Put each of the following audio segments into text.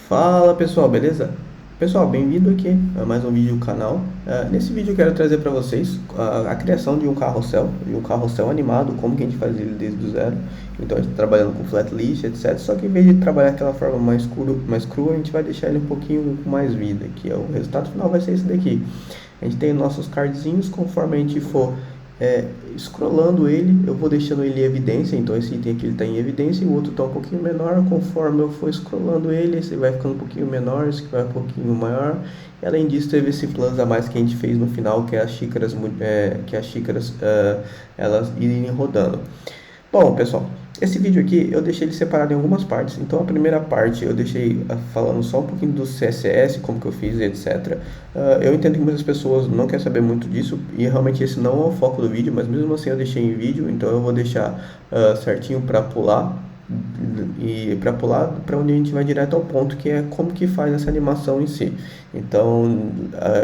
Fala pessoal, beleza? Pessoal, bem-vindo aqui a mais um vídeo do canal. Nesse vídeo eu quero trazer para vocês a criação de um carrossel animado, como que a gente faz ele desde o zero. Então a gente tá trabalhando com flat list, etc. Só que em vez de trabalhar aquela forma mais crua, a gente vai deixar ele um pouquinho com mais vida, que é o resultado final vai ser esse daqui. A gente tem nossos cardzinhos, conforme a gente for scrollando ele, eu vou deixando ele em evidência, então esse item aqui está em evidência e o outro está um pouquinho menor, conforme eu for scrollando ele, esse vai ficando um pouquinho menor, esse vai um pouquinho maior. E além disso, teve esse plus a mais que a gente fez no final, que é as xícaras elas irem rodando. Bom, pessoal, esse vídeo aqui eu deixei ele separado em algumas partes. Então, a primeira parte eu deixei falando só um pouquinho do CSS, como que eu fiz, etc. Eu entendo que muitas pessoas não querem saber muito disso e realmente esse não é o foco do vídeo, mas mesmo assim eu deixei em vídeo, então eu vou deixar certinho para pular e para onde a gente vai direto ao ponto, que é como que faz essa animação em si. Então,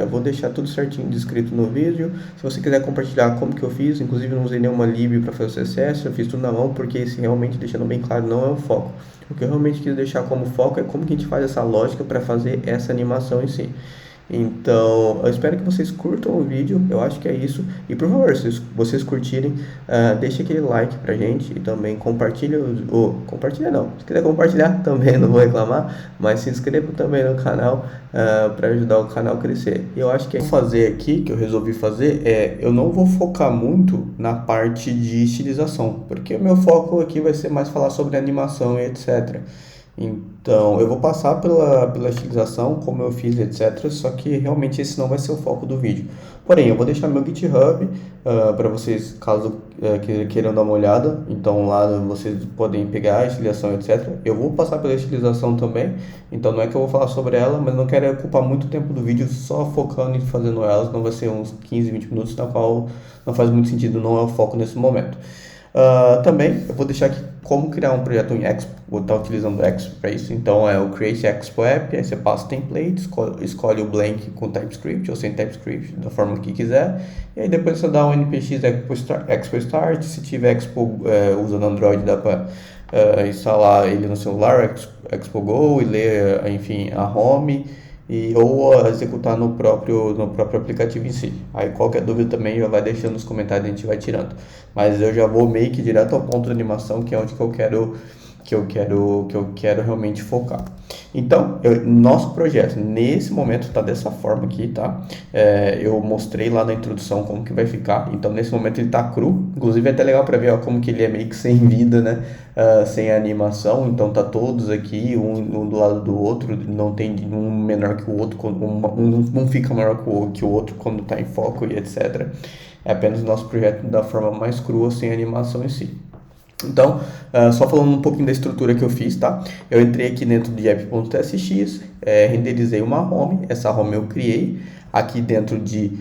eu vou deixar tudo certinho descrito no vídeo. Se você quiser compartilhar como que eu fiz, inclusive não usei nenhuma lib para fazer o CSS, eu fiz tudo na mão, porque esse realmente, deixando bem claro, não é o foco. O que eu realmente quis deixar como foco é como que a gente faz essa lógica para fazer essa animação em si. Então, eu espero que vocês curtam o vídeo, eu acho que é isso. E por favor, se vocês curtirem, deixe aquele like pra gente e também compartilha, compartilha não, se quiser compartilhar também não vou reclamar, mas se inscreva também no canal para ajudar o canal a crescer. E eu acho que fazer aqui, que eu resolvi fazer, eu não vou focar muito na parte de estilização, porque o meu foco aqui vai ser mais falar sobre animação e etc. Então, eu vou passar pela estilização, como eu fiz, etc. Só que realmente esse não vai ser o foco do vídeo. Porém, eu vou deixar meu GitHub para vocês, caso queiram dar uma olhada. Então, lá vocês podem pegar a estilização, etc. Eu vou passar pela estilização também. Então, não é que eu vou falar sobre ela, mas não quero ocupar muito tempo do vídeo só focando em fazendo elas. Não vai ser uns 15, 20 minutos, na qual não faz muito sentido, não é o foco nesse momento. Também eu vou deixar aqui como criar um projeto em Expo, vou estar utilizando o Expo para isso. Então é o Create Expo App, aí você passa o template, escolhe o blank com TypeScript ou sem TypeScript, da forma que quiser. E aí depois você dá um npx Expo Start, se tiver Expo usando Android dá para instalar ele no celular, Expo Go, e ler, enfim, a home ou executar no próprio aplicativo em si. Aí qualquer dúvida também já vai deixando nos comentários e a gente vai tirando. Mas eu já vou meio que direto ao ponto da animação, que é onde que eu quero realmente focar. Então, nosso projeto nesse momento está dessa forma aqui, tá? Eu mostrei lá na introdução como que vai ficar. Então, nesse momento ele está cru. Inclusive é até legal para ver ó, como que ele é meio que sem vida, né? Sem animação. Então tá todos aqui, um do lado do outro. Não tem um menor que o outro, um fica maior que o outro quando está em foco e etc. É apenas o nosso projeto da forma mais crua, sem animação em si. Então, só falando um pouquinho da estrutura que eu fiz, tá? Eu entrei aqui dentro de app.tsx, renderizei uma home, essa home eu criei. Aqui dentro de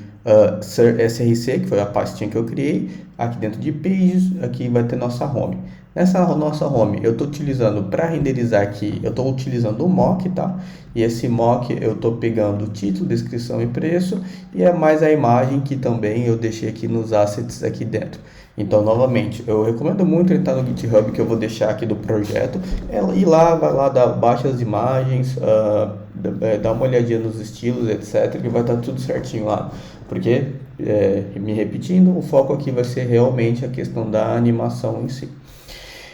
src, que foi a pastinha que eu criei. Aqui dentro de pages, aqui vai ter nossa home. Nessa nossa home, eu estou utilizando para renderizar aqui, eu estou utilizando o mock, tá? E esse mock eu estou pegando título, descrição e preço, e é mais a imagem que também eu deixei aqui nos assets aqui dentro. Então, novamente, eu recomendo muito entrar no GitHub, que eu vou deixar aqui do projeto, ir lá, vai lá, baixa as imagens, dá uma olhadinha nos estilos, etc, que vai estar tudo certinho lá, porque, me repetindo, o foco aqui vai ser realmente a questão da animação em si.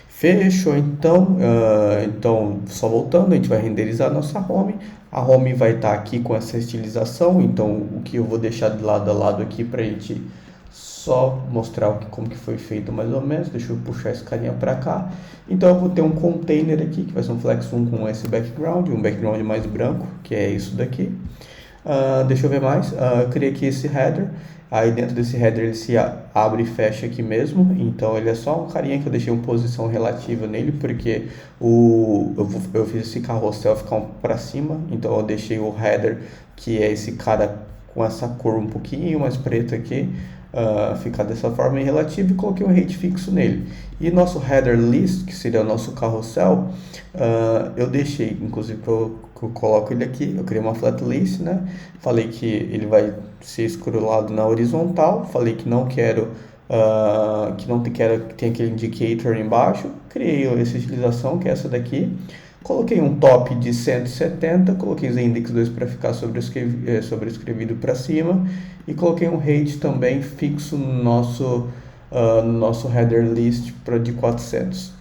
Fechou, então só voltando, a gente vai renderizar a nossa home. A home vai estar aqui com essa estilização, então o que eu vou deixar de lado a lado aqui para a gente só mostrar como que foi feito mais ou menos. Deixa eu puxar esse carinha para cá. Então eu vou ter um container aqui, que vai ser um Flex 1 com esse background, um background mais branco, que é isso daqui. Deixa eu ver mais. Eu criei aqui esse header. Aí dentro desse header ele se abre e fecha aqui mesmo. Então ele é só um carinha que eu deixei uma posição relativa nele, porque eu fiz esse carrossel ficar para cima. Então eu deixei o header, que é esse cara com essa cor um pouquinho mais preta aqui, ficar dessa forma em relativo, e coloquei um rate fixo nele. E nosso header list, que seria o nosso carrossel, eu deixei, inclusive que eu coloco ele aqui, eu criei uma flat list, né? Falei que ele vai ser scrollado na horizontal, falei que não quero que não quero que tenha aquele indicator embaixo, criei essa utilização que é essa daqui. Coloquei um top de 170, coloquei os index 2 para ficar sobrescrevido para cima e coloquei um height também fixo no nosso header list de 400.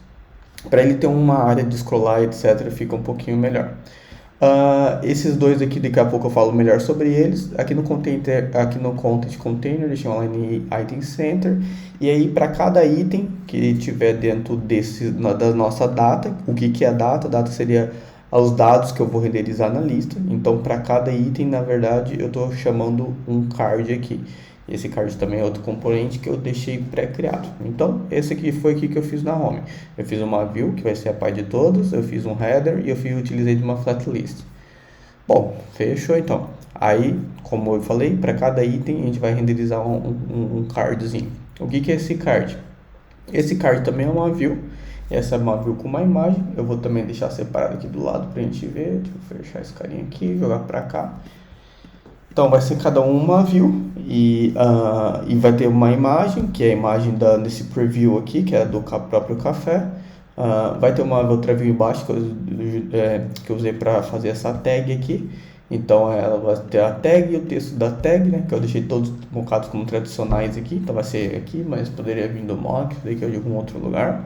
Para ele ter uma área de scrollar, etc, fica um pouquinho melhor. Esses dois aqui, daqui a pouco eu falo melhor sobre eles. Aqui no Content Container, deixei um Online Item Center. E aí, para cada item que tiver dentro da nossa data, o que é a data? A data seria os dados que eu vou renderizar na lista. Então, para cada item, na verdade, eu estou chamando um card aqui. Esse card também é outro componente que eu deixei pré-criado. Então, esse aqui foi aqui que eu fiz na home. Eu fiz uma view, que vai ser a pai de todos, eu fiz um header e utilizei de uma flat list. Bom, fechou então. Aí, como eu falei, para cada item a gente vai renderizar um cardzinho. O que é esse card? Esse card também é uma view. Essa é uma view com uma imagem. Eu vou também deixar separado aqui do lado para a gente ver. Deixa eu fechar esse carinha aqui, jogar para cá. Então vai ser cada uma view e vai ter uma imagem, que é a imagem desse preview aqui, que é do próprio café. Vai ter uma outra view embaixo que eu usei para fazer essa tag aqui. Então ela vai ter a tag e o texto da tag, né, que eu deixei todos colocados como tradicionais aqui. Então vai ser aqui, mas poderia vir do mock, daqui ou de algum outro lugar.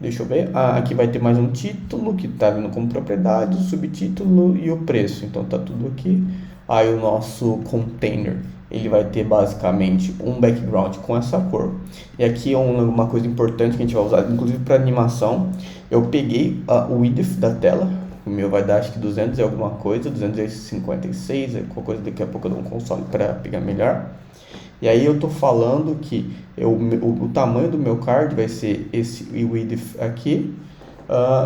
Deixa eu ver. Aqui vai ter mais um título que está vindo como propriedade, o subtítulo e o preço. Então tá tudo aqui. Aí o nosso container, ele vai ter basicamente um background com essa cor. E aqui é uma coisa importante que a gente vai usar, inclusive para animação. Eu peguei o width da tela, o meu vai dar acho que 200 e alguma coisa, 256, qualquer coisa, daqui a pouco eu dou um console para pegar melhor. E aí eu tô falando que o tamanho do meu card vai ser esse width aqui,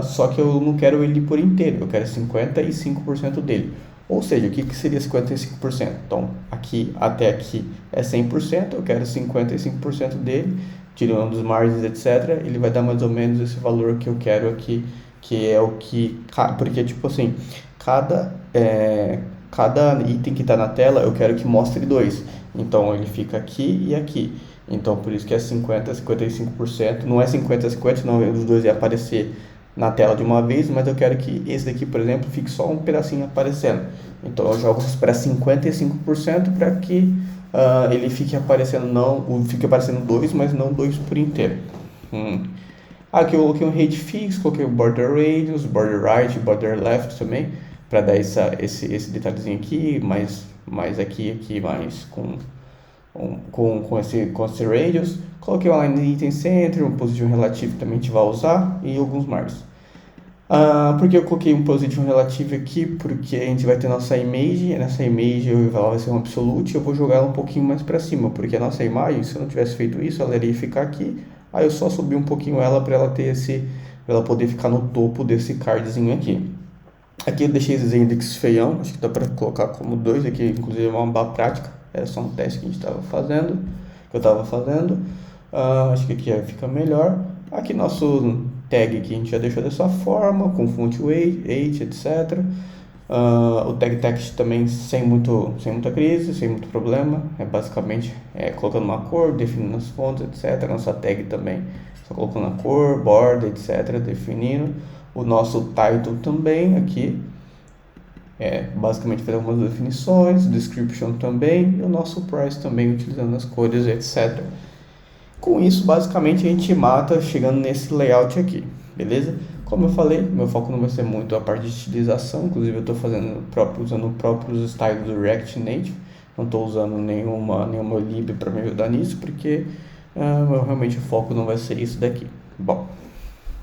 só que eu não quero ele por inteiro, eu quero 55% dele. Ou seja, o que seria 55%? Então, aqui até aqui é 100%, eu quero 55% dele, tirando os margens, etc. Ele vai dar mais ou menos esse valor que eu quero aqui, que é o que... Porque, tipo assim, cada item que está na tela, eu quero que mostre dois. Então, ele fica aqui e aqui. Então, por isso que é 50%, 55%. Não é 50-50, senão os dois iam aparecer na tela de uma vez, mas eu quero que esse daqui, por exemplo, fique só um pedacinho aparecendo. Então eu jogo para 55% para que ele fique aparecendo fique aparecendo dois, mas não dois por inteiro. Aqui eu coloquei um height fix, coloquei o border radius, border right, border left também, para dar esse detalhezinho aqui, mais aqui mais com esse radius. Coloquei o align item center, um position relativo também a gente vai usar e alguns margens. Porque eu coloquei um position relativo aqui, porque a gente vai ter nossa image, e nessa image ela vai ser um absolute, eu vou jogar ela um pouquinho mais para cima, porque a nossa imagem, se eu não tivesse feito isso, ela iria ficar aqui, aí eu só subi um pouquinho ela para ela ter pra ela poder ficar no topo desse cardzinho aqui. Aqui eu deixei esses index feião, acho que dá para colocar como 2 aqui, inclusive é uma barra prática, é só um teste que eu estava fazendo. Acho que aqui fica melhor. Aqui nosso tag aqui a gente já deixou dessa forma, com font weight, etc. O tag text também sem muita crise, sem muito problema. É basicamente colocando uma cor, definindo as fontes, etc. Nossa tag também, só colocando a cor, borda, etc. Definindo. O nosso title também aqui. Basicamente fazer algumas definições, description também, e o nosso price também utilizando as cores, etc. Com isso, basicamente, a gente mata chegando nesse layout aqui, beleza? Como eu falei, meu foco não vai ser muito a parte de estilização, inclusive eu estou usando próprios styles do React Native, não estou usando nenhuma lib para me ajudar nisso, porque realmente o foco não vai ser isso daqui. Bom,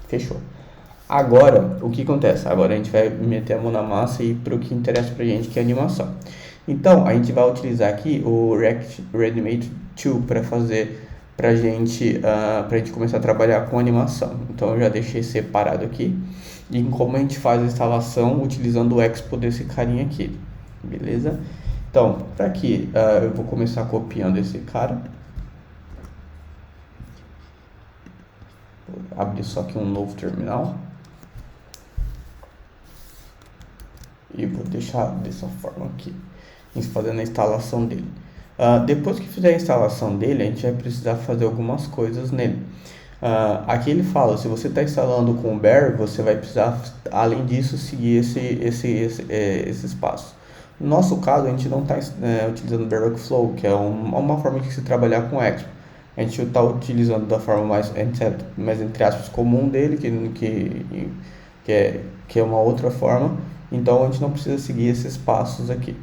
fechou. Agora, o que acontece? Agora a gente vai meter a mão na massa e para o que interessa pra gente, que é a animação. Então, a gente vai utilizar aqui o React Reanimate 2 pra gente começar a trabalhar com animação. Então eu já deixei separado aqui. E como a gente faz a instalação utilizando o expo desse carinha aqui, beleza? Então, para aqui eu vou começar copiando esse cara. Vou abrir só aqui um novo terminal. E vou deixar dessa forma aqui, fazendo a instalação dele. Depois que fizer a instalação dele, a gente vai precisar fazer algumas coisas nele. Aqui ele fala, se você está instalando com o Bear, você vai precisar, além disso, seguir esses passos. No nosso caso, a gente não está utilizando o Bear Workflow, que é uma forma de se trabalhar com Expo. A gente está utilizando da forma mais entre aspas, comum dele, que é uma outra forma. Então, a gente não precisa seguir esses passos aqui.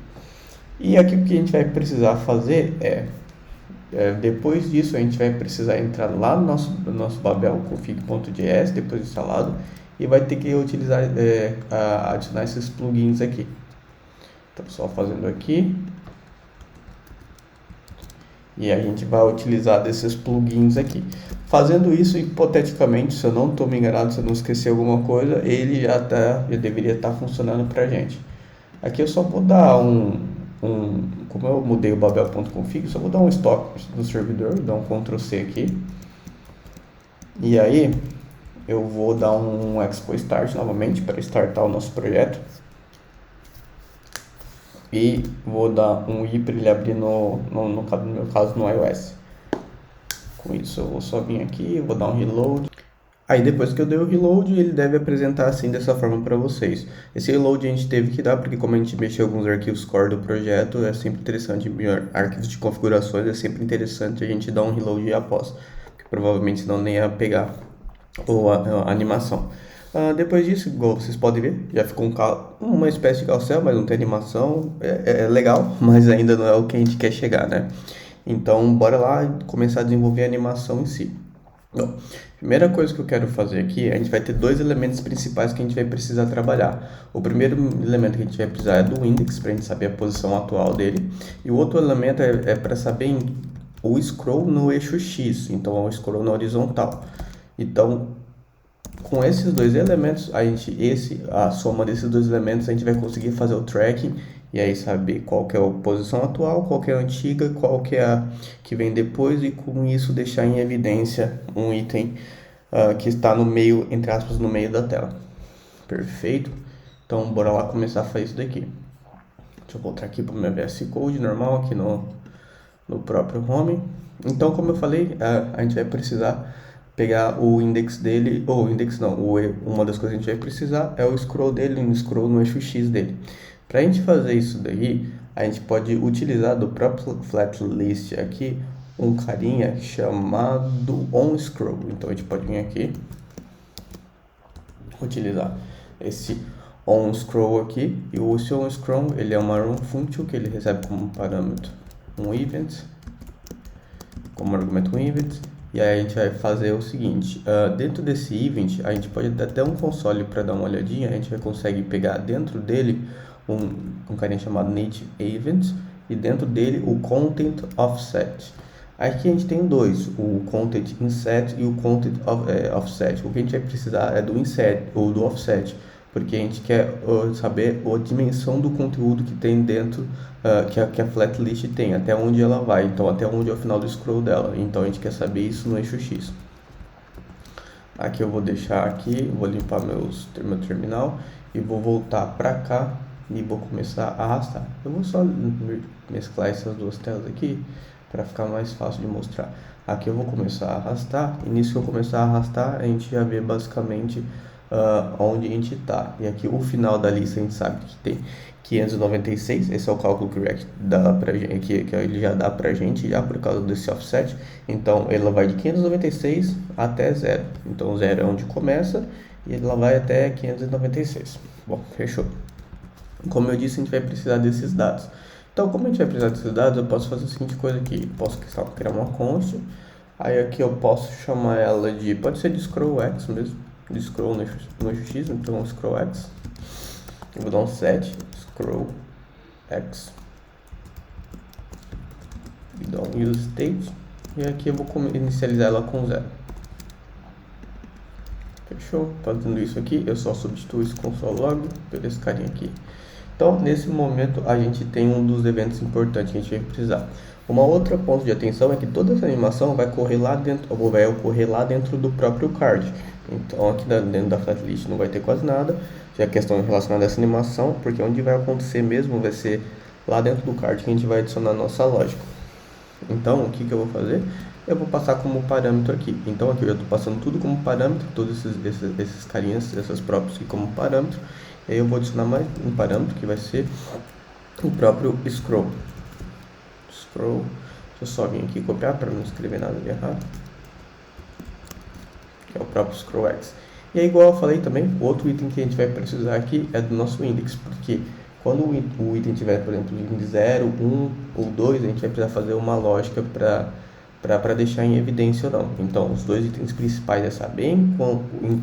E aqui o que a gente vai precisar fazer depois disso, a gente vai precisar entrar lá no nosso Babel config.js, depois instalado, e vai ter que utilizar, adicionar esses plugins aqui. Então, só fazendo aqui. E a gente vai utilizar desses plugins aqui. Fazendo isso, hipoteticamente, se eu não estou me enganado, se eu não esqueci alguma coisa, ele já deveria estar funcionando para a gente. Aqui eu só vou dar como eu mudei o babel.config, só vou dar um stop no servidor, dar um Ctrl C aqui. E aí, eu vou dar um Expo Start novamente para startar o nosso projeto. E vou dar um i para ele abrir no meu caso no iOS. Com isso eu vou só vir aqui, vou dar um reload. Aí depois que eu dei o reload, ele deve apresentar assim dessa forma para vocês. Esse reload a gente teve que dar porque como a gente mexeu alguns arquivos core do projeto, é sempre interessante, arquivos de configurações, é sempre interessante a gente dar um reload após, porque provavelmente senão nem ia pegar a animação. Depois disso, igual vocês podem ver, já ficou uma espécie de carrossel, mas não tem animação. É legal, mas ainda não é o que a gente quer chegar, né? Então, bora lá começar a desenvolver a animação em si. Bom, primeira coisa que eu quero fazer aqui, a gente vai ter dois elementos principais que a gente vai precisar trabalhar. O primeiro elemento que a gente vai precisar é do index, para a gente saber a posição atual dele. E o outro elemento é para saber o scroll no eixo X, então o scroll na horizontal. Então, com esses dois elementos, a soma desses dois elementos, a gente vai conseguir fazer o tracking e aí saber qual que é a posição atual, qual que é a antiga, qual que é a que vem depois e com isso deixar em evidência um item que está no meio, entre aspas, no meio da tela. Perfeito? Então, bora lá começar a fazer isso daqui. Deixa eu voltar aqui para o meu VS Code normal, aqui no próprio home. Então, como eu falei, a gente vai precisar pegar o index dele, ou index não, uma das coisas que a gente vai precisar é o scroll dele, um scroll no eixo X dele. Para a gente fazer isso daí, a gente pode utilizar do próprio flat list aqui um carinha chamado onScroll. Então a gente pode vir aqui, utilizar esse onScroll aqui, e o onScroll ele é uma run function que ele recebe como parâmetro um event, como argumento um event. E aí a gente vai fazer o seguinte, dentro desse event, a gente pode dar até um console para dar uma olhadinha, a gente vai conseguir pegar dentro dele um carinha chamado native event e dentro dele o content offset. Aqui a gente tem dois, o content inset e o content offset. O que a gente vai precisar é do inset ou do offset, porque a gente quer saber a dimensão do conteúdo que tem dentro, que a flat list tem, até onde ela vai, então até onde é o final do scroll dela. Então a gente quer saber isso no eixo X. Aqui eu vou deixar aqui, vou limpar meu terminal e vou voltar para cá e vou começar a arrastar. Eu vou só mesclar essas duas telas aqui para ficar mais fácil de mostrar. Aqui eu vou começar a arrastar, e nisso que eu começar a arrastar, a gente já vê basicamente onde a gente está. E aqui o final da lista a gente sabe que tem 596, esse é o cálculo que o React dá pra gente, que ele já dá pra gente já por causa desse offset. Então ela vai de 596 até 0. Então 0 é onde começa e ela vai até 596. Bom, fechou. Como eu disse, a gente vai precisar desses dados. Então, como a gente vai precisar desses dados, eu posso fazer a seguinte coisa aqui. Posso criar uma const. Aí aqui eu posso chamar ela de... Pode ser de scrollX mesmo. De scroll no eixo X. Então, scrollX. Eu vou dar um set. scrollX. E dar um use state. E aqui eu vou inicializar ela com 0. Fechou? Fazendo isso aqui, eu só substituo esse console log por esse carinha aqui. Então, nesse momento, a gente tem um dos eventos importantes que a gente vai precisar. Uma outra ponto de atenção é que toda essa animação vai ocorrer lá dentro do próprio card. Então, aqui dentro da flatlist não vai ter quase nada. Já a questão relacionada a essa animação, porque onde vai acontecer mesmo vai ser lá dentro do card que a gente vai adicionar a nossa lógica. Então, o que eu vou fazer? eu vou passar como parâmetro aqui. Então aqui eu já estou passando tudo como parâmetro, todos esses carinhas, essas props aqui como parâmetro. E aí eu vou adicionar mais um parâmetro que vai ser o próprio scroll. Scroll, deixa eu só vir aqui copiar para não escrever nada de errado. Que é o próprio scrollX. E aí, igual eu falei também, o outro item que a gente vai precisar aqui é do nosso index, porque quando o item tiver, por exemplo, index 0, 1 ou 2, a gente vai precisar fazer uma lógica para deixar em evidência ou não. Então, os dois itens principais é saber em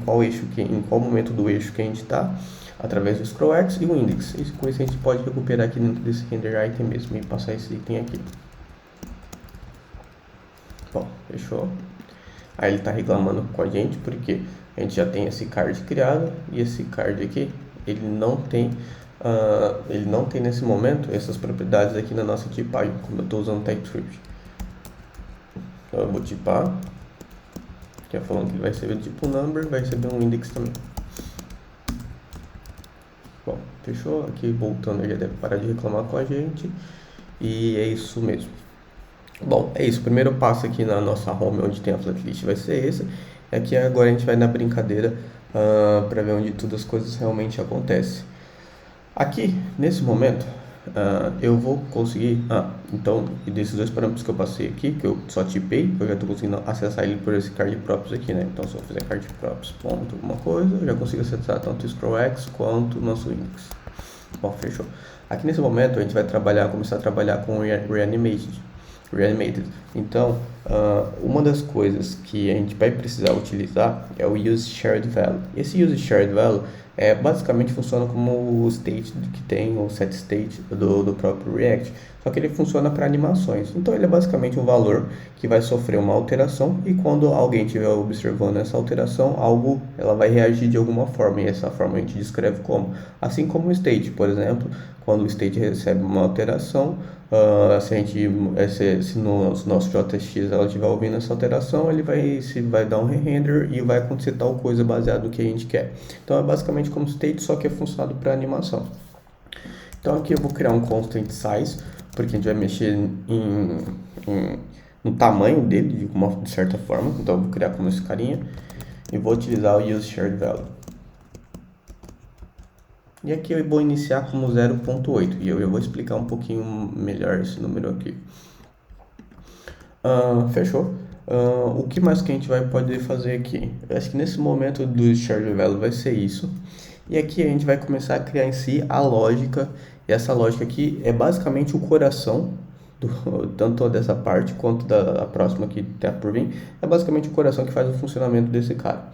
qual eixo, em qual momento do eixo que a gente está, através do scrollX e o index. E com isso a gente pode recuperar aqui dentro desse render item mesmo e passar esse item aqui. Bom, fechou. Aí ele está reclamando com a gente porque a gente já tem esse card criado e esse card aqui ele não tem nesse momento essas propriedades aqui na nossa tipagem, como eu estou usando TypeScript. Então eu vou tipar, que é falando que ele vai receber tipo number, vai receber um index também. Bom, fechou. Aqui voltando, ele já deve parar de reclamar com a gente e é isso mesmo. Bom, é isso. O primeiro passo aqui na nossa home, onde tem a flatlist, vai ser esse. Aqui agora a gente vai na brincadeira para ver onde todas as coisas realmente acontecem. Aqui, nesse momento, eu vou conseguir... então, desses dois parâmetros que eu passei aqui, que eu só tipei, eu já estou conseguindo acessar ele por esse card props aqui, né? Então, se eu fizer card props ponto alguma coisa, eu já consigo acessar tanto o scrollX quanto o nosso index. Bom, fechou. Aqui nesse momento, a gente vai começar a trabalhar com o Reanimated. Então, uma das coisas que a gente vai precisar utilizar é o Use Shared Value. Esse Use Shared Value basicamente funciona como o state que tem o set state do próprio React, só que ele funciona para animações. Então, ele é basicamente um valor que vai sofrer uma alteração e quando alguém estiver observando essa alteração, ela vai reagir de alguma forma e essa forma a gente descreve como. Assim como o state, por exemplo, quando o state recebe uma alteração, se no nosso JSX ela estiver ouvindo essa alteração, ele vai dar um re-render e vai acontecer tal coisa baseado no que a gente quer. Então é basicamente como state, só que é funcionado para animação. Então aqui eu vou criar um constraint size, porque a gente vai mexer no tamanho dele de certa forma. Então eu vou criar como esse carinha e vou utilizar o use shared value. E aqui eu vou iniciar como 0.8 e eu vou explicar um pouquinho melhor esse número aqui. Fechou? O que mais que a gente vai poder fazer aqui? Eu acho que nesse momento do shared value vai ser isso. E aqui a gente vai começar a criar em si a lógica. E essa lógica aqui é basicamente o coração, tanto dessa parte quanto da próxima que está por vir. É basicamente o coração que faz o funcionamento desse cara.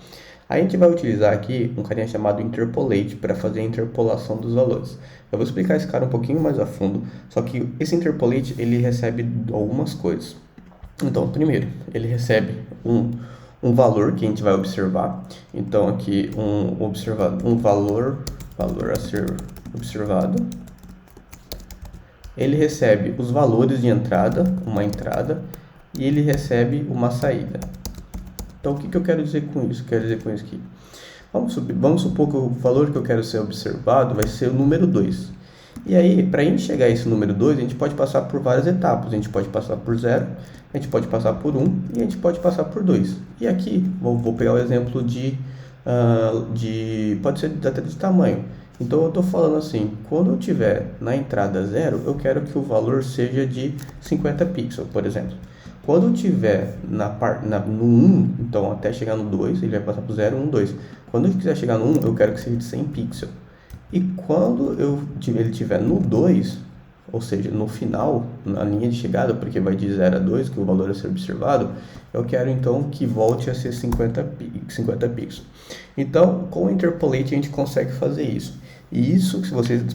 A gente vai utilizar aqui um carinha chamado Interpolate para fazer a interpolação dos valores. Eu vou explicar esse cara um pouquinho mais a fundo, só que esse Interpolate ele recebe algumas coisas. Então, primeiro, ele recebe um valor que a gente vai observar. Então, aqui um valor a ser observado. Ele recebe os valores de entrada, uma entrada, e ele recebe uma saída. Então, o que eu quero dizer com isso? Quero dizer com isso aqui. Vamos supor que o valor que eu quero ser observado vai ser o número 2. E aí, para a gente chegar a esse número 2, a gente pode passar por várias etapas. A gente pode passar por 0, a gente pode passar por 1 e a gente pode passar por 2. E aqui, vou pegar o exemplo pode ser até de tamanho. Então, eu estou falando assim, quando eu tiver na entrada 0, eu quero que o valor seja de 50 pixels, por exemplo. Quando eu tiver no 1, então até chegar no 2, ele vai passar por 0, 1, 2. Quando eu quiser chegar no 1, eu quero que seja de 100 pixels. E quando ele estiver no 2, ou seja, no final, na linha de chegada, porque vai de 0 a 2, que o valor a ser observado, eu quero então que volte a ser 50 pixels. Então, com o Interpolate a gente consegue fazer isso. E isso, se vocês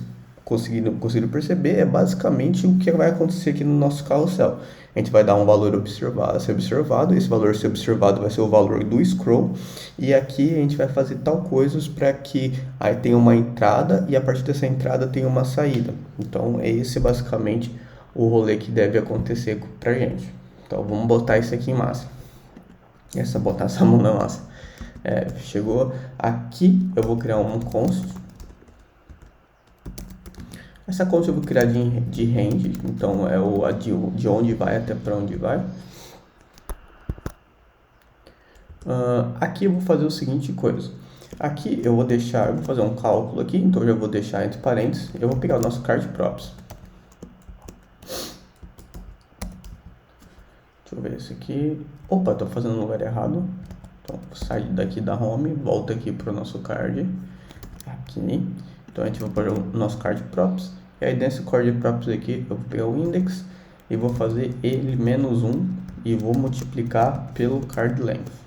conseguiram perceber, é basicamente o que vai acontecer aqui no nosso carrossel. A gente vai dar um valor a ser observado, esse valor a ser observado vai ser o valor do scroll, e aqui a gente vai fazer tal coisas para que aí tenha uma entrada e a partir dessa entrada tenha uma saída. Então, esse é basicamente o rolê que deve acontecer pra gente. Então, vamos botar isso aqui em massa. Botar essa mão na massa. Chegou aqui, eu vou criar um const. Essa conta eu vou criar de range, então é de onde vai até para onde vai. Aqui eu vou fazer o seguinte coisa. Aqui eu vou fazer um cálculo aqui, então eu já vou deixar entre parênteses. Eu vou pegar o nosso card props. Deixa eu ver esse aqui. Opa, tô fazendo no lugar errado. Então, sai daqui da home, volta aqui para o nosso card. Aqui. Então, a gente vai pôr o nosso card props. E aí, nesse card props aqui, eu vou pegar o index e vou fazer ele menos 1 e vou multiplicar pelo card length.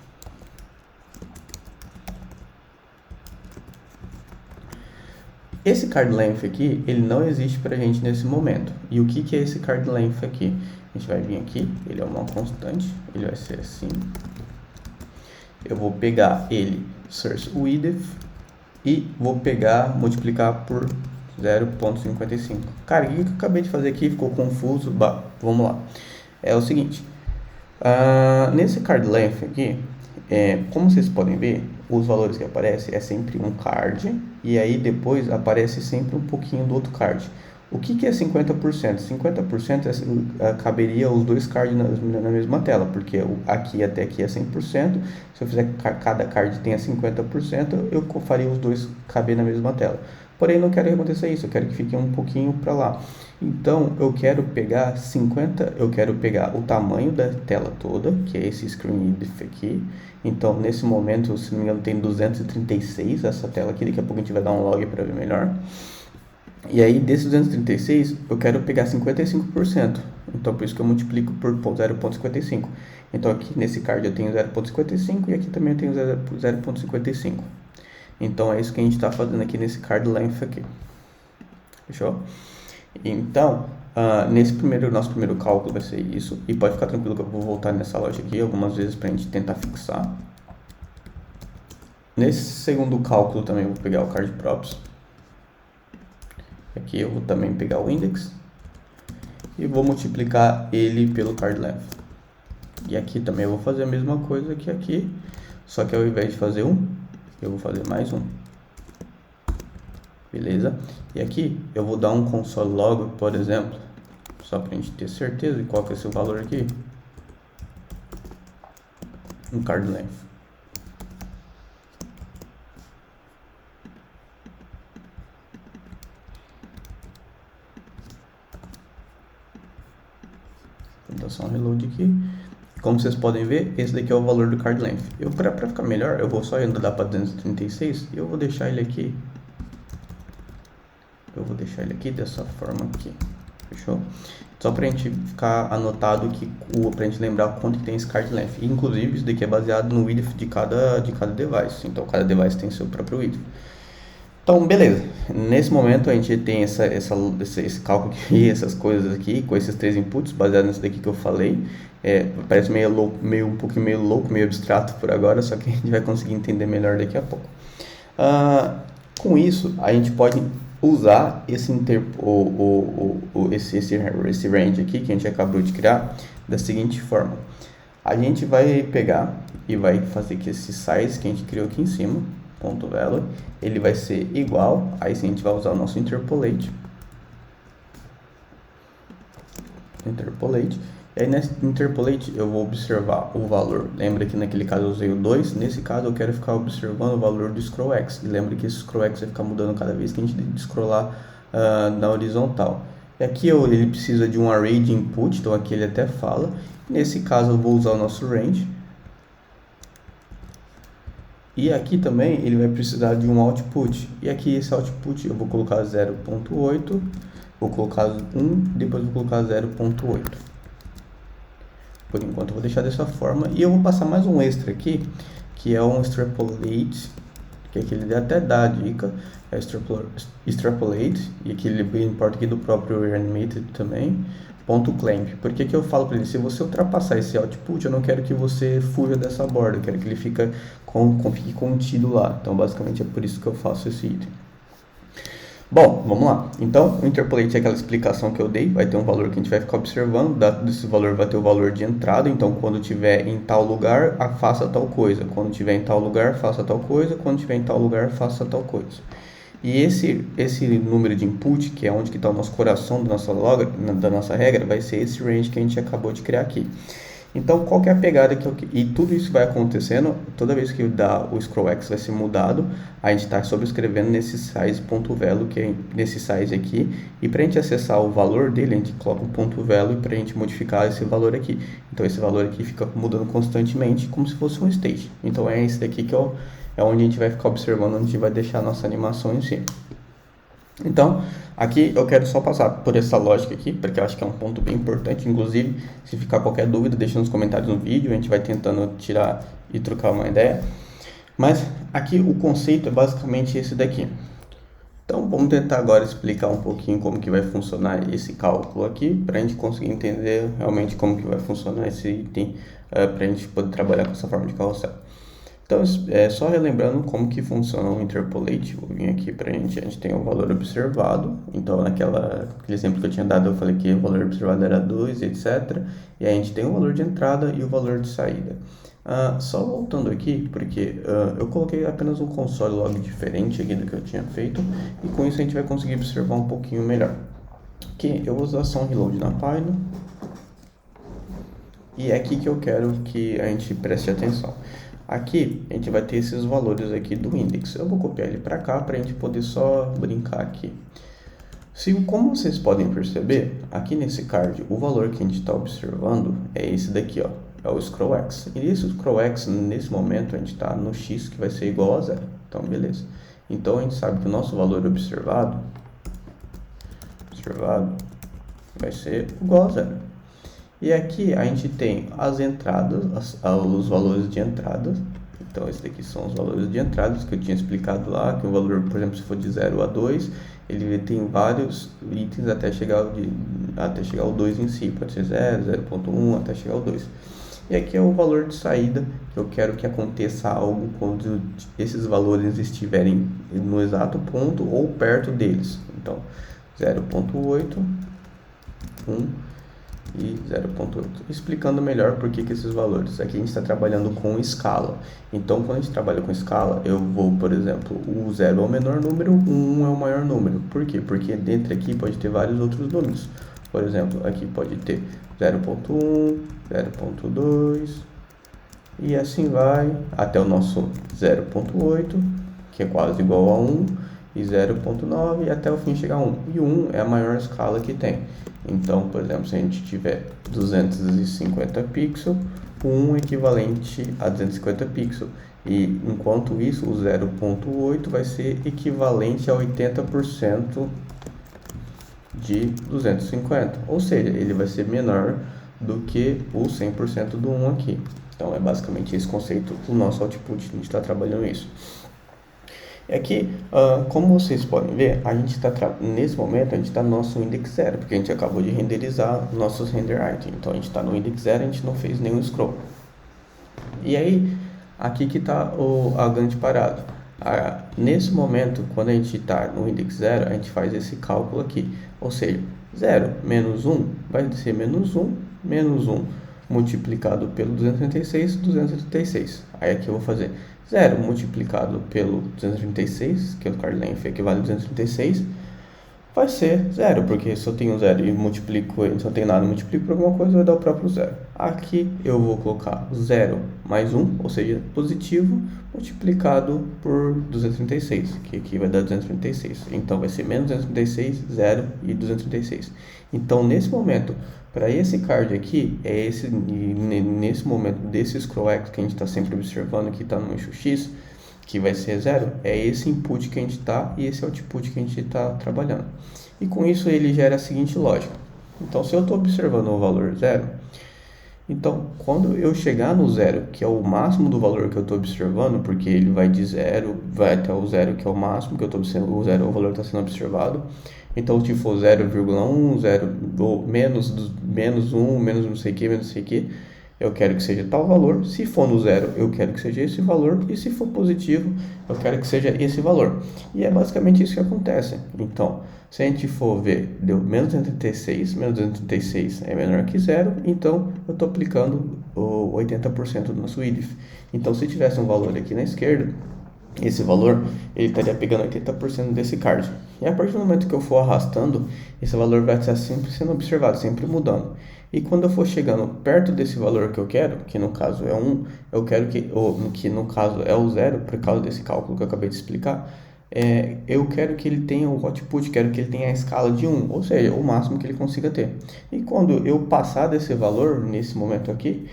Esse card length aqui, ele não existe pra gente nesse momento. E o que é esse card length aqui? A gente vai vir aqui, ele é uma constante, ele vai ser assim. Eu vou pegar ele, source width, e vou multiplicar por 0,55. Cara, o que eu acabei de fazer aqui? Ficou confuso? Bah, vamos lá. É o seguinte, nesse card length aqui, como vocês podem ver, os valores que aparecem é sempre um card, e aí depois aparece sempre um pouquinho do outro card. O que é 50%? 50% caberia os dois cards na mesma tela, porque aqui até aqui é 100%. Se eu fizer que cada card tenha 50%, eu faria os dois caber na mesma tela. Porém, não quero que aconteça isso, eu quero que fique um pouquinho para lá. Então, eu quero pegar o tamanho da tela toda, que é esse screen width aqui. Então, nesse momento, se não me engano, tem 236 essa tela aqui, daqui a pouco a gente vai dar um log para ver melhor. E aí, desses 236, eu quero pegar 55%. Então, por isso que eu multiplico por 0,55. Então, aqui nesse card eu tenho 0,55 e aqui também eu tenho 0,55. Então, é isso que a gente está fazendo aqui nesse card length aqui. Fechou? Então, nosso primeiro cálculo vai ser isso. E pode ficar tranquilo que eu vou voltar nessa loja aqui algumas vezes para a gente tentar fixar. Nesse segundo cálculo também eu vou pegar o card props. Aqui eu vou também pegar o index e vou multiplicar ele pelo card length. E aqui também eu vou fazer a mesma coisa que aqui, só que ao invés de fazer um, eu vou fazer mais um. Beleza? E aqui eu vou dar um console log, por exemplo, só para a gente ter certeza de qual que é o seu valor aqui. Um card length. Vou dar só um reload aqui. Como vocês podem ver, esse daqui é o valor do card length. Para ficar melhor, eu vou só andar para 236 e eu vou deixar ele aqui. Eu vou deixar ele aqui dessa forma aqui. Fechou? Só pra gente ficar anotado pra gente lembrar quanto que tem esse card length. Inclusive, isso daqui é baseado no width de cada device. Então, cada device tem seu próprio width. Então, beleza. Nesse momento, a gente tem esse cálculo aqui, essas coisas aqui, com esses três inputs, baseado nisso daqui que eu falei. Parece um pouquinho meio louco, meio abstrato por agora, só que a gente vai conseguir entender melhor daqui a pouco. Com isso, a gente pode usar esse range aqui que a gente acabou de criar da seguinte forma. A gente vai pegar e vai fazer que esse size que a gente criou aqui em cima, ponto value, ele vai ser igual, aí sim a gente vai usar o nosso interpolate. E aí nesse interpolate eu vou observar o valor. Lembra que naquele caso eu usei o 2, nesse caso eu quero ficar observando o valor do scroll x. E lembra que esse scroll x vai ficar mudando cada vez que a gente scrollar na horizontal. E aqui ele precisa de um array de input, então aqui ele até fala. Nesse caso eu vou usar o nosso range. E aqui também ele vai precisar de um output. E aqui esse output eu vou colocar 0.8, vou colocar 1, depois vou colocar 0.8. Por enquanto eu vou deixar dessa forma. E eu vou passar mais um extra aqui, que é um extrapolate, que aqui ele até dá a dica, é extrapolate, e aqui ele importa aqui do próprio reanimated também, ponto clamp. Por que eu falo para ele, se você ultrapassar esse output, eu não quero que você fuja dessa borda, eu quero que ele fique contido lá. Então basicamente é por isso que eu faço esse item. Bom, vamos lá. Então, o interpolate é aquela explicação que eu dei, vai ter um valor que a gente vai ficar observando, desse valor vai ter o valor de entrada, então quando tiver em tal lugar, faça tal coisa, quando tiver em tal lugar, faça tal coisa, quando tiver em tal lugar, faça tal coisa. E esse número de input, que é onde que está o nosso coração da nossa regra, vai ser esse range que a gente acabou de criar aqui. Então, qual que é a pegada e tudo isso vai acontecendo toda vez que o scrollX vai ser mudado, a gente está sobrescrevendo nesse size.value, que é nesse size aqui, e para a gente acessar o valor dele, a gente coloca um ponto .value para a gente modificar esse valor aqui. Então, esse valor aqui fica mudando constantemente, como se fosse um state. Então, é esse daqui que é onde a gente vai ficar observando, onde a gente vai deixar a nossa animação em si. Então, aqui eu quero só passar por essa lógica aqui, porque eu acho que é um ponto bem importante. Inclusive, se ficar qualquer dúvida, deixa nos comentários no vídeo, a gente vai tentando tirar e trocar uma ideia. Mas aqui o conceito é basicamente esse daqui. Então, vamos tentar agora explicar um pouquinho como que vai funcionar esse cálculo aqui, para a gente conseguir entender realmente como que vai funcionar esse item, para a gente poder trabalhar com essa forma de carrossel. Então, só relembrando como que funciona o interpolate, vou vir aqui a gente tem o valor observado. Então, aquele exemplo que eu tinha dado, eu falei que o valor observado era 2, etc. E aí a gente tem o valor de entrada e o valor de saída. Só voltando aqui, porque eu coloquei apenas um console log diferente aqui do que eu tinha feito, e com isso a gente vai conseguir observar um pouquinho melhor. Aqui eu vou usar só um reload na página, e é aqui que eu quero que a gente preste atenção. Aqui a gente vai ter esses valores aqui do index. Eu vou copiar ele para cá para a gente poder só brincar aqui. Como vocês podem perceber, aqui nesse card, o valor que a gente está observando é esse daqui, ó, é o scrollX. E esse scrollX, nesse momento, a gente está no x, que vai ser igual a 0. Então, beleza. Então, a gente sabe que o nosso valor observado vai ser igual a 0. E aqui a gente tem as entradas, os valores de entrada. Então, esses daqui são os valores de entradas que eu tinha explicado lá, que o valor, por exemplo, se for de 0 a 2, ele tem vários itens até chegar ao 2 em si. Pode ser 0, 0.1, até chegar ao 2. E aqui é o valor de saída, que eu quero que aconteça algo quando esses valores estiverem no exato ponto ou perto deles. Então, 0.8, 1 e 0.8. Explicando melhor por que esses valores. Aqui a gente está trabalhando com escala. Então, quando a gente trabalha com escala, eu vou, por exemplo, o 0 é o menor número, o 1 é o maior número. Por quê? Porque dentro aqui pode ter vários outros números. Por exemplo, aqui pode ter 0.1, 0.2 e assim vai até o nosso 0.8, que é quase igual a 1, e 0.9 e até o fim chegar a 1. E 1 é a maior escala que tem. Então, por exemplo, se a gente tiver 250 pixels, o 1 é equivalente a 250 pixels. E enquanto isso, o 0.8 vai ser equivalente a 80% de 250. Ou seja, ele vai ser menor do que o 100% do 1 aqui. Então, é basicamente esse conceito do nosso output. A gente está trabalhando isso. E aqui, como vocês podem ver, a gente está nesse momento a gente está no nosso index 0, porque a gente acabou de renderizar nossos render items. Então a gente está no index 0, a gente não fez nenhum scroll. E aí, aqui que está a grande parada. Nesse momento, quando a gente está no index 0, a gente faz esse cálculo aqui. Ou seja, 0 menos 1 vai ser menos 1 multiplicado pelo 236. Aí aqui eu vou fazer 0 multiplicado pelo 236, que é o card length equivale a 236, vai ser 0, porque se eu tenho 0 e multiplico, se eu tenho nada e multiplico por alguma coisa, vai dar o próprio 0. Aqui eu vou colocar 0 mais 1, ou seja, positivo, multiplicado por 236, que aqui vai dar 236. Então vai ser menos 236, 0 e 236. Então nesse momento, para esse card aqui, nesse momento desse scrollX que a gente está sempre observando, que está no eixo X, que vai ser 0, é esse input que a gente está e esse output que a gente está trabalhando. E com isso ele gera a seguinte lógica. Então, se eu estou observando o valor 0, então quando eu chegar no 0, que é o máximo do valor que eu estou observando, porque ele vai de 0, vai até o 0, que é o máximo que eu estou observando, o 0 é o valor que está sendo observado. Então, se for 0,1, 0, ou menos 1, menos não sei o que, eu quero que seja tal valor. Se for no 0, eu quero que seja esse valor. E se for positivo, eu quero que seja esse valor. E é basicamente isso que acontece. Então, se a gente for ver, deu menos 236, menos 236 é menor que 0. Então, eu estou aplicando o 80% do nosso IDIF. Então, se tivesse um valor aqui na esquerda, esse valor, ele estaria pegando 80% desse card. E a partir do momento que eu for arrastando, esse valor vai estar sempre sendo observado, sempre mudando. E quando eu for chegando perto desse valor que eu quero, que no caso é 1, eu quero que no caso é o 0, por causa desse cálculo que eu acabei de explicar, eu quero que ele tenha o output, quero que ele tenha a escala de 1, ou seja, o máximo que ele consiga ter. E quando eu passar desse valor, nesse momento aqui,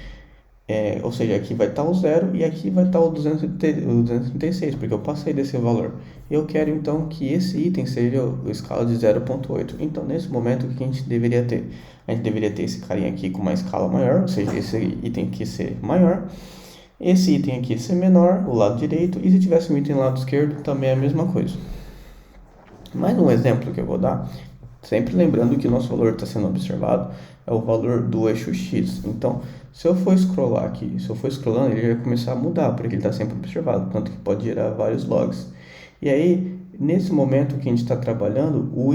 ou seja, aqui vai estar o 0 e aqui vai estar o 236, porque eu passei desse valor. Eu quero então que esse item seja a escala de 0,8. Então, nesse momento, o que a gente deveria ter? A gente deveria ter esse carinha aqui com uma escala maior, ou seja, esse item aqui ser maior, esse item aqui ser menor, o lado direito, e se tivesse um item lado esquerdo, também é a mesma coisa. Mais um exemplo que eu vou dar, sempre lembrando que o nosso valor está sendo observado, é o valor do eixo X. Então, se eu for scrollar aqui, se eu for scrollando, ele vai começar a mudar, porque ele está sempre observado, tanto que pode gerar vários logs. E aí, nesse momento que a gente está trabalhando, o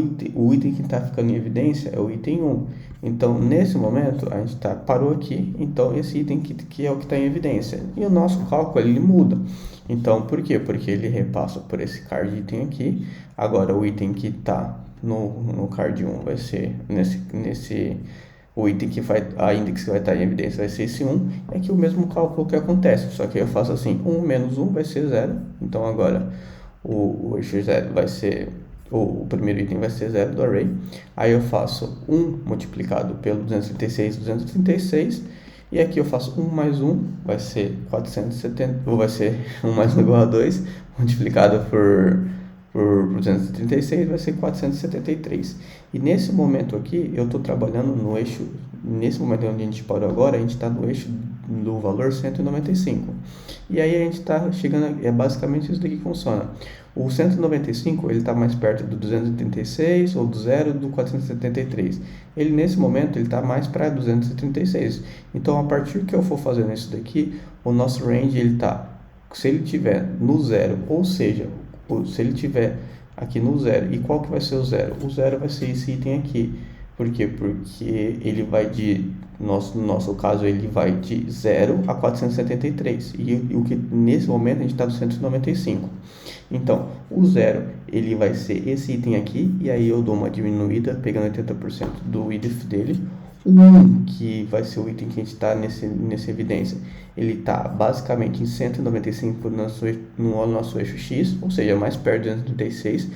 item que está ficando em evidência é o item 1. Então, nesse momento, a gente parou aqui, então esse item que é o que está em evidência. E o nosso cálculo, ele muda. Então, por quê? Porque ele repassa por esse card item aqui. Agora, o item que está no card 1 vai ser o item a index que vai estar em evidência vai ser esse 1, é aqui o mesmo cálculo que acontece, só que eu faço assim, 1 menos 1 vai ser 0, então agora o eixo 0 vai ser, o primeiro item vai ser 0 do array, aí eu faço 1 multiplicado pelo 236, e aqui eu faço 1 mais 1, vai ser 470, ou vai ser 1 mais 1 igual a 2, multiplicado por 236 vai ser 473. E nesse momento aqui, eu estou trabalhando no eixo, nesse momento onde a gente parou agora, a gente está no eixo do valor 195. E aí a gente está chegando, é basicamente isso daqui que funciona. O 195, ele está mais perto do 236 ou do 0 do 473. Ele, nesse momento, ele está mais para 236. Então, a partir que eu for fazendo isso daqui, o nosso range, ele está, se ele tiver no 0, ou seja, se ele tiver aqui no 0, e qual que vai ser o 0? O 0 vai ser esse item aqui. Por quê? Porque ele vai no nosso caso, ele vai de 0 a 473. E o que nesse momento a gente está no 195. Então, o 0, ele vai ser esse item aqui, e aí eu dou uma diminuída, pegando 80% do width dele. O 1, que vai ser o item que a gente está nessa evidência, ele está basicamente em 195 no nosso eixo X, ou seja, mais perto de 236.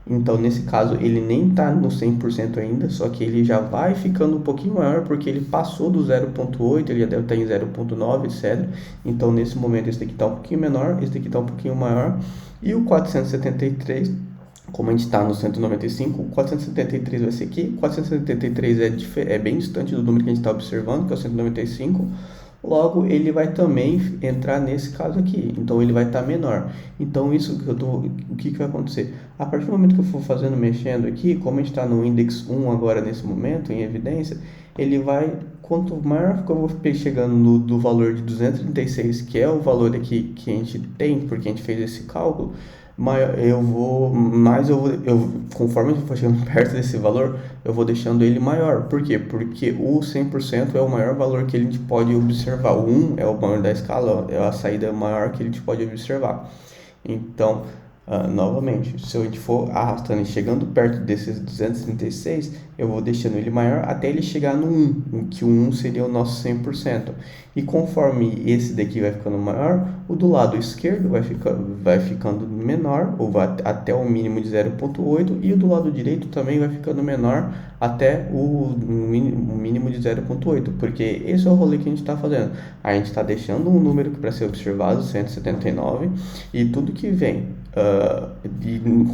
Então, nesse caso, ele nem está no 100% ainda, só que ele já vai ficando um pouquinho maior, porque ele passou do 0.8, ele já deve estar em 0.9, etc. Então, nesse momento, esse daqui está um pouquinho menor, esse daqui está um pouquinho maior. E o 473, como a gente está no 195, o 473 vai ser aqui. O 473 é bem distante do número que a gente está observando, que é o 195. Logo, ele vai também entrar nesse caso aqui, então ele vai estar menor. Então, o que vai acontecer? A partir do momento que eu for mexendo aqui, como a gente está no index 1 agora nesse momento, em evidência, ele vai, quanto maior que eu vou chegando do valor de 236, que é o valor aqui que a gente tem, porque a gente fez esse cálculo, conforme eu for chegando perto desse valor, eu vou deixando ele maior. Por quê? Porque o 100% é o maior valor que a gente pode observar. O 1 é o maior da escala, é a saída maior que a gente pode observar. Então, novamente, se a gente for arrastando e chegando perto desses 236, eu vou deixando ele maior até ele chegar no 1, que o 1 seria o nosso 100%. E conforme esse daqui vai ficando maior, o do lado esquerdo vai ficando menor, ou vai até o mínimo de 0.8, e o do lado direito também vai ficando menor até o mínimo de 0.8, porque esse é o rolê que a gente está fazendo. A gente está deixando um número para ser observado, 179, e tudo que vem,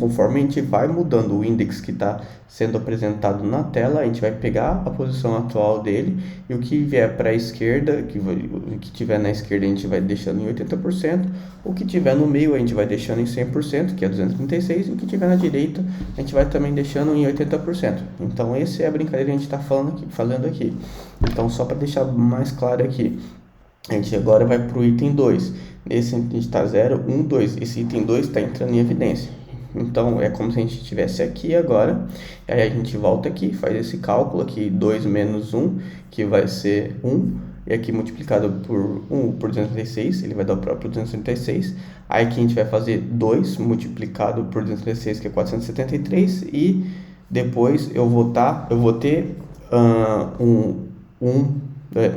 conforme a gente vai mudando o index que está sendo apresentado na tela, a gente vai pegar a posição atual dele, e o que vier para a esquerda, o que tiver na esquerda a gente vai deixando em 80%, o que tiver no meio a gente vai deixando em 100%, que é 236, e o que tiver na direita a gente vai também deixando em 80%. Então essa é a brincadeira que a gente está fazendo aqui. Então, só para deixar mais claro aqui, a gente agora vai para o item 2. Esse a gente está 0, 1, 2. Esse item 2 está entrando em evidência. Então, é como se a gente estivesse aqui agora. Aí a gente volta aqui, faz esse cálculo aqui, 2 menos 1, que vai ser 1. e aqui multiplicado por 1 por 236, ele vai dar o próprio 236. Aí aqui a gente vai fazer 2 multiplicado por 236, que é 473, e depois eu vou ter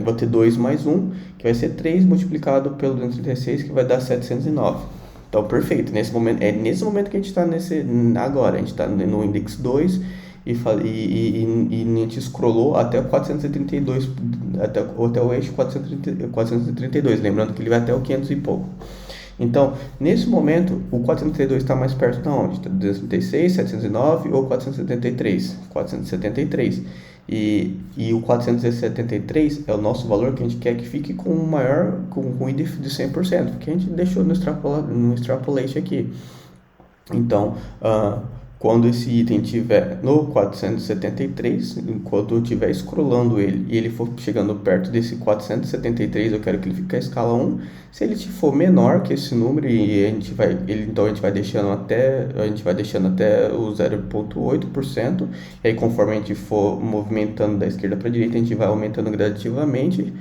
vou ter 2 mais 1, que vai ser 3 multiplicado pelo 236, que vai dar 709. Então, perfeito. É nesse momento que a gente está agora. A gente está no index 2 e a gente scrollou até o 432, até o eixo 432. Lembrando que ele vai até o 500 e pouco. Então, nesse momento, o 432 está mais perto de onde? Está 236, 709 ou 473? 473. E o 473 é o nosso valor que a gente quer que fique com o índice de 100%, que a gente deixou no extrapolate aqui. Então, quando esse item estiver no 473, enquanto eu estiver scrollando ele e ele for chegando perto desse 473, eu quero que ele fique a escala 1. Se ele for menor que esse número, então a gente vai deixando até o 0,8%, e aí conforme a gente for movimentando da esquerda para a direita, a gente vai aumentando gradativamente.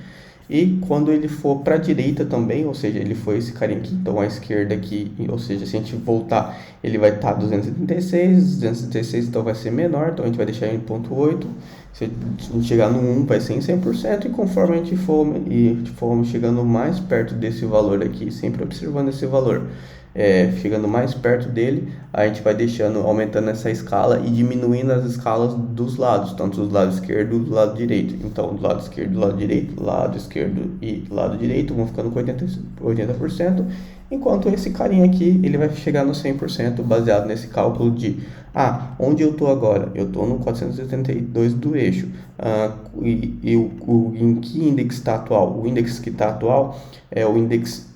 E quando ele for para a direita também, ou seja, ele for esse carinha aqui, então a esquerda aqui, ou seja, se a gente voltar, ele vai estar 236, então vai ser menor, então a gente vai deixar em 0,8. Se a gente chegar no 1, vai ser em 100%, e conforme a gente for chegando mais perto desse valor aqui, sempre observando esse valor, chegando mais perto dele, a gente vai aumentando essa escala e diminuindo as escalas dos lados, tanto do lado esquerdo e do lado direito. Então, do lado esquerdo e do lado direito, lado esquerdo e lado direito vão ficando com 80%, enquanto esse carinha aqui, ele vai chegar no 100%, baseado nesse cálculo de, onde eu estou agora? Eu estou no 472 do eixo. Em que índice está atual? O índice que está atual é o índice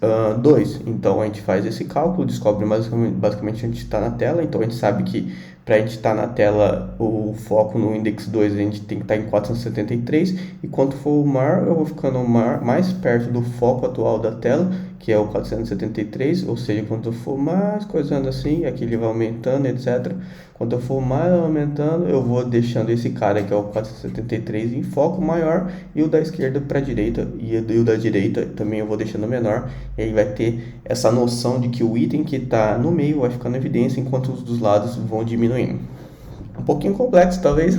2. Então a gente faz esse cálculo, descobre basicamente a gente está na tela. Então a gente sabe que para a gente estar na tela, o foco no index 2 a gente tem que estar em 473, e quanto for o maior, eu vou ficando mais perto do foco atual da tela, que é o 473, ou seja, quanto for mais coisando assim, aqui ele vai aumentando, etc. Quanto eu for mais aumentando, eu vou deixando esse cara que é o 473 em foco maior, e o da esquerda para a direita, e o da direita também eu vou deixando menor, e aí vai ter essa noção de que o item que está no meio vai ficando em evidência, enquanto os dos lados vão diminuindo. Um pouquinho complexo talvez,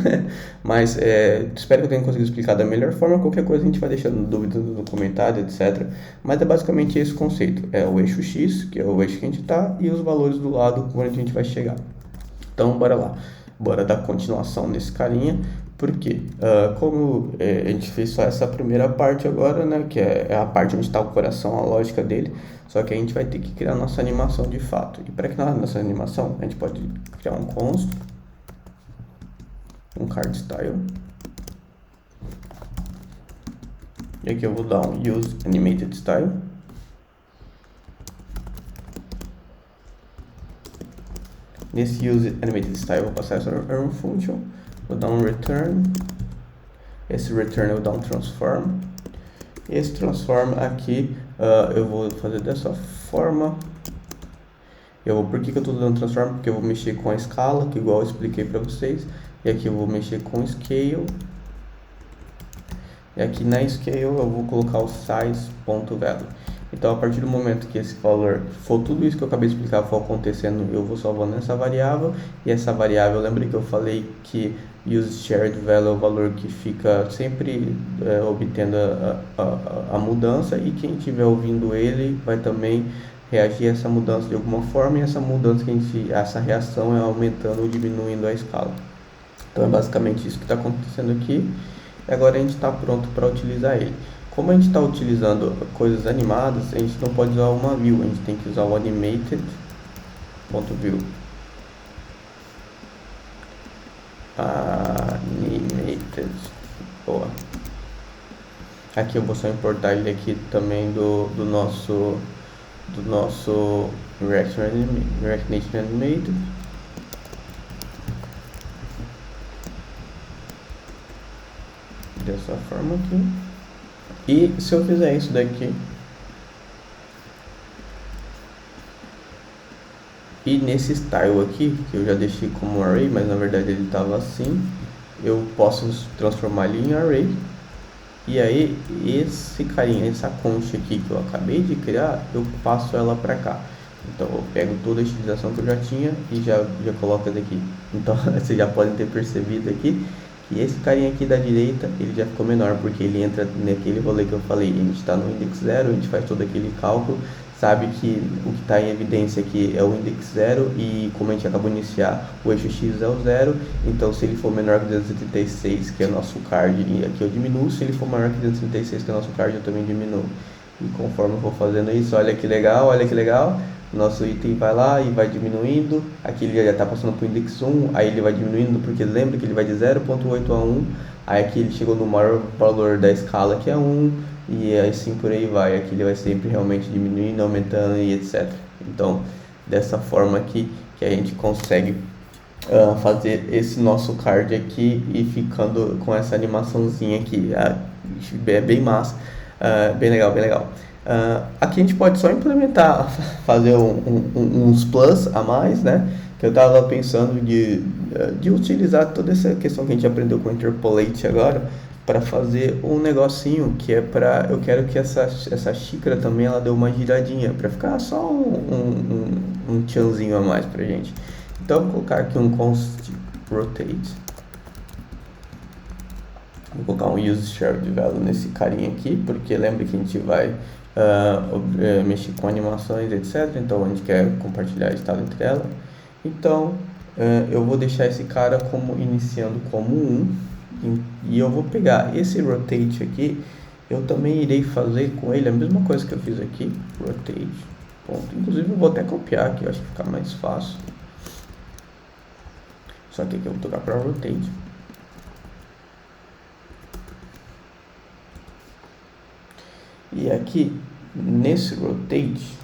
mas espero que eu tenha conseguido explicar da melhor forma. Qualquer coisa a gente vai deixando dúvidas no comentário, etc. Mas é basicamente esse conceito, é o eixo X, que é o eixo que a gente está, e os valores do lado onde a gente vai chegar. Então bora lá, bora dar continuação nesse carinha. Porque como a gente fez só essa primeira parte agora, né, que é a parte onde está o coração, a lógica dele, só que a gente vai ter que criar nossa animação de fato. E para criar nossa animação, a gente pode criar um const, um card style, e aqui eu vou dar um use animated style. Nesse use animated style eu vou passar essa arrow function, vou dar um return, esse return eu vou dar um transform, e esse transform aqui eu vou fazer dessa forma. Por que eu estou dando transform? Porque eu vou mexer com a escala, que igual eu expliquei para vocês, e aqui eu vou mexer com scale, e aqui na scale eu vou colocar o size.value. Então, a partir do momento que esse valor for tudo isso que eu acabei de explicar for acontecendo, eu vou salvando essa variável, e essa variável, lembrei que eu falei que useSharedValue é o valor que fica sempre obtendo a mudança, e quem estiver ouvindo ele vai também reagir a essa mudança de alguma forma, e essa mudança essa reação é aumentando ou diminuindo a escala. Então é basicamente isso que está acontecendo aqui, e agora a gente está pronto para utilizar ele. Como a gente está utilizando coisas animadas, a gente não pode usar uma view, a gente tem que usar o animated.view. Animated. Boa. Aqui eu vou só importar ele aqui também do nosso Reaction Animated. Dessa forma aqui. E se eu fizer isso daqui, e nesse style aqui, que eu já deixei como array, mas na verdade ele estava assim, eu posso transformar ele em array, E aí, esse carinha, essa concha aqui que eu acabei de criar, eu passo ela para cá. Então, eu pego toda a estilização que eu já tinha e já coloco daqui. Então, vocês já podem ter percebido aqui que esse carinha aqui da direita, ele já ficou menor, porque ele entra naquele rolê que eu falei. A gente está no index 0, a gente faz todo aquele cálculo, sabe que o que está em evidência aqui é o index 0 e como a gente acabou de iniciar, o eixo x é o 0, então se ele for menor que 236, que é o nosso card, aqui eu diminuo, se ele for maior que 236, que é o nosso card, eu também diminuo. E conforme eu vou fazendo isso, olha que legal, nosso item vai lá e vai diminuindo, aqui ele já está passando para o index 1, aí ele vai diminuindo, porque lembra que ele vai de 0.8 a 1, aí aqui ele chegou no maior valor da escala, que é 1, e assim por aí vai, aqui ele vai sempre realmente diminuindo, aumentando e etc. Então, dessa forma aqui que a gente consegue fazer esse nosso card aqui e ficando com essa animaçãozinha aqui, é bem massa, bem legal, bem legal. Aqui a gente pode só implementar, fazer uns plus a mais, né? Que eu estava pensando de utilizar toda essa questão que a gente aprendeu com o Interpolate agora para fazer um negocinho que é para, eu quero que essa xícara também ela dê uma giradinha para ficar só um tchanzinho a mais pra gente. Então vou colocar aqui um const rotate. Vou colocar um use shared value nesse carinha aqui, porque lembra que a gente vai mexer com animações, etc. Então a gente quer compartilhar estado entre elas. Então eu vou deixar esse cara como iniciando como 1 e eu vou pegar esse rotate aqui. Eu também irei fazer com ele a mesma coisa que eu fiz aqui, rotate. Ponto. Inclusive eu vou até copiar aqui, eu acho que fica mais fácil. Só que aqui eu vou tocar para rotate. E aqui, nesse rotate,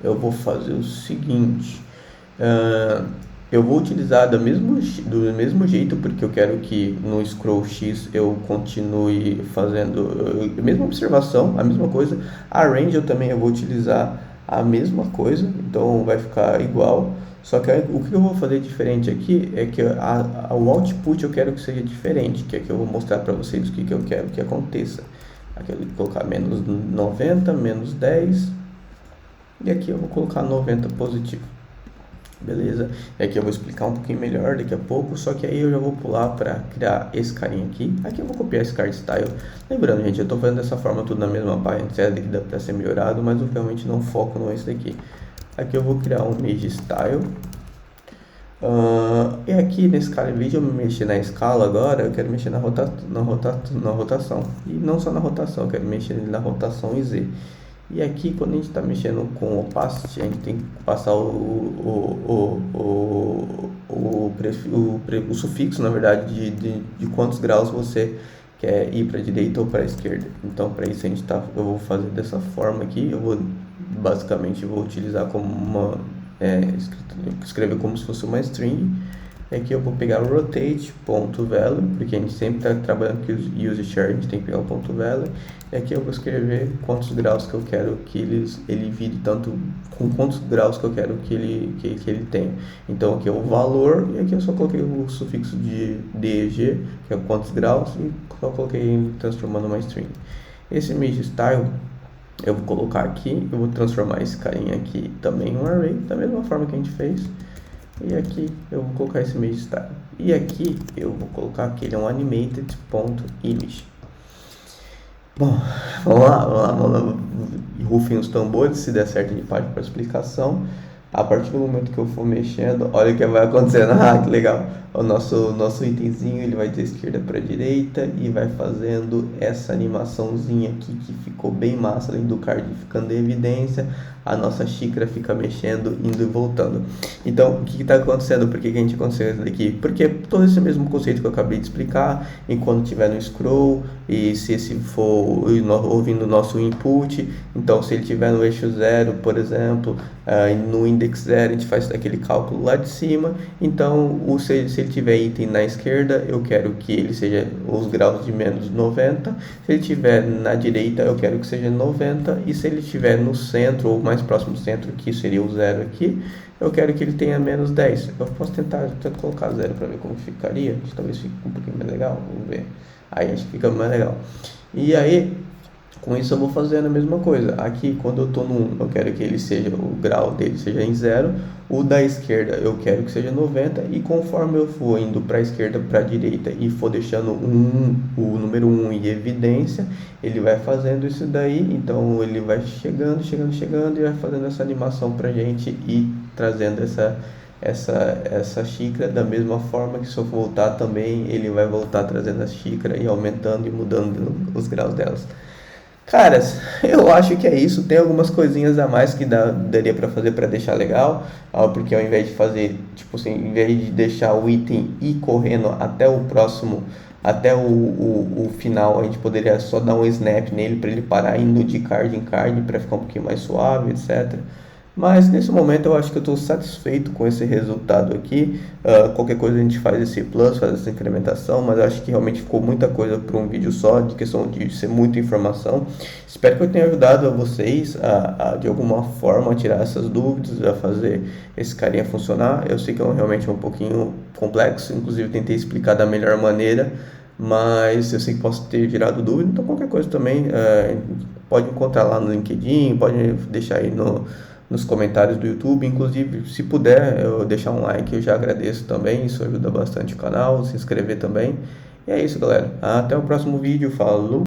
eu vou fazer o seguinte. Eu vou utilizar do mesmo jeito, porque eu quero que no scroll X eu continue fazendo a mesma observação, a mesma coisa. A range eu vou utilizar a mesma coisa, então vai ficar igual. Só que o que eu vou fazer diferente aqui é que o output eu quero que seja diferente, que é que eu vou mostrar para vocês o que eu quero que aconteça. Aqui eu vou colocar menos 90, menos 10, e aqui eu vou colocar 90 positivo. Beleza? E aqui eu vou explicar um pouquinho melhor daqui a pouco, só que aí eu já vou pular para criar esse carinha aqui. Aqui eu vou copiar esse card style. Lembrando, gente, eu estou fazendo dessa forma tudo na mesma página, que dá para ser melhorado, mas eu realmente não foco no esse daqui. Aqui eu vou criar um image style. E aqui nesse cara, em vez de eu mexer na escala agora, eu quero mexer na rotação. E não só na rotação, eu quero mexer na rotação e Z. E aqui, quando a gente está mexendo com opacity, a gente tem que passar o sufixo, na verdade, de quantos graus você quer ir para a direita ou para a esquerda. Então, para isso eu vou fazer dessa forma aqui. Eu vou basicamente utilizar como escrever como se fosse uma string. E aqui eu vou pegar o rotate.value, porque a gente sempre está trabalhando com o use share, a gente tem que pegar o ponto .value. E aqui eu vou escrever quantos graus que eu quero que ele vire, tanto com quantos graus que eu quero que ele tenha. Então aqui é o valor, e aqui eu só coloquei o sufixo de DEG, que é quantos graus, e só coloquei ele transformando uma string. Esse image style eu vou colocar aqui, eu vou transformar esse carinha aqui também em um array, da mesma forma que a gente fez. E aqui eu vou colocar esse image style. E aqui eu vou colocar que ele é um animated.image. Bom, vamos lá. Rufem os tambores, se der certo a gente parte para a explicação. A partir do momento que eu for mexendo, olha o que vai acontecendo. Que legal! O nosso itemzinho ele vai da esquerda para a direita e vai fazendo essa animaçãozinha aqui que ficou bem massa, além do card ficando em evidência. A nossa xícara fica mexendo, indo e voltando. Então, o que está acontecendo? Por que a gente aconteceu isso daqui? Porque todo esse mesmo conceito que eu acabei de explicar, enquanto estiver no scroll, e se esse for ouvindo o nosso input, então se ele estiver no eixo 0, por exemplo, No index 0 a gente faz aquele cálculo lá de cima. Então, se ele tiver item na esquerda, eu quero que ele seja os graus de menos 90. Se ele tiver na direita, eu quero que seja 90. E se ele estiver no centro ou mais próximo do centro, que seria o 0 aqui, eu quero que ele tenha menos 10. Eu posso tentar colocar 0 para ver como ficaria. Talvez fique um pouquinho mais legal. Vamos ver. Aí acho que fica mais legal. E aí, com isso eu vou fazendo a mesma coisa. Aqui, quando eu estou no 1, eu quero que ele seja, o grau dele seja em 0. O da esquerda eu quero que seja 90. E conforme eu for indo para a esquerda, para a direita e for deixando o número 1 em evidência, ele vai fazendo isso daí. Então ele vai chegando e vai fazendo essa animação para a gente e trazendo essa xícara. Da mesma forma que se eu voltar também, ele vai voltar trazendo a xícara e aumentando e mudando os graus delas. Caras, eu acho que é isso. Tem algumas coisinhas a mais que daria pra fazer pra deixar legal, porque ao invés de fazer, tipo assim, em vez de deixar o item ir correndo até o próximo, até o final, a gente poderia só dar um snap nele pra ele parar indo de card em card pra ficar um pouquinho mais suave, etc. Mas nesse momento eu acho que eu estou satisfeito com esse resultado aqui. Qualquer coisa a gente faz esse plus, faz essa incrementação, mas eu acho que realmente ficou muita coisa para um vídeo só, de questão de ser muita informação. Espero que eu tenha ajudado a vocês de alguma forma a tirar essas dúvidas, a fazer esse carinha funcionar. Eu sei que realmente é um pouquinho complexo, inclusive tentei explicar da melhor maneira, mas eu sei que posso ter gerado dúvida, então qualquer coisa também pode encontrar lá no LinkedIn, pode deixar aí nos comentários do YouTube. Inclusive, se puder eu deixar um like, eu já agradeço também, isso ajuda bastante o canal, se inscrever também. E é isso, galera. Até o próximo vídeo. Falou!